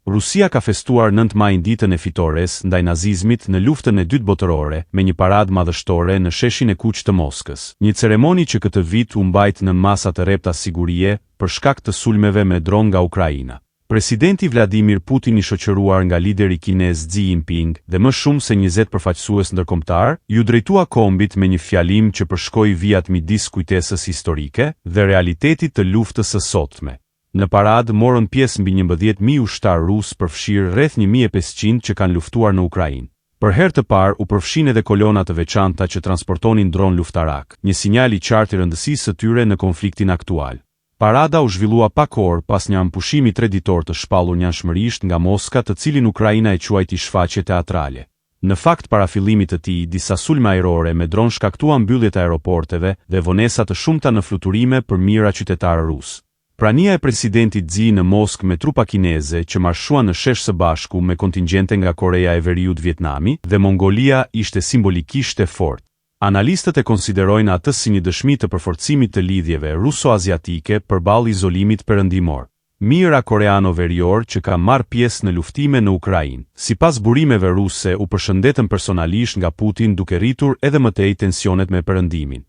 Rusia ka festuar 9 maj ditën e fitores ndaj nazizmit në luftën e dytë botërore me një paradë madhështore në sheshin e Kuq të Moskës. Një ceremoni që këtë vit u mbajt në masa të repta sigurie për shkak të sulmeve me dron nga Ukraina. Presidenti Vladimir Putin, i shoqëruar nga lideri kinez Xi Jinping dhe më shumë se 20 përfaqësues ndërkombëtar, ju drejtua kombit me një fjalim që përshkoi vijat midis kujtesës historike dhe realitetit të luftës së sotme. Në paradë morën pjesë mbi 11.000 ushtar rus përfshirë rreth 1.500 që kanë luftuar në Ukrainë. Për herë të parë u përfshin edhe kolona të veçanta që transportonin dron luftarak, një sinjal i qartë i rëndësisë së tyre në konfliktin aktual. Parada u zhvillua pak orë pas një ampushimi 3 ditor të shpallur njanshmërisht nga Moska, të cilin Ukraina e quajti shfaqje teatrale. Në fakt, para fillimit të tij, disa sulme ajrore me dron shkaktuan mbylljet e aeroporteve dhe vonesa të shumta në fluturime për mijëra qytetarë rusë. Prania e presidentit Xi në Moskë me trupa kineze që marshuan në shesh së bashku me kontingjente nga Korea e Veriut, Vietnami dhe Mongolia ishte simbolikisht e fortë. Analistët e konsiderojnë atë si një dëshmi të përforcimit të lidhjeve ruso-aziatike përballë izolimit perëndimor. Mijëra koreano-verior që ka marrë pjesë në luftime në Ukrainë, sipas burimeve ruse, u përshëndetën personalisht nga Putin, duke rritur edhe më tej tensionet me perëndimin.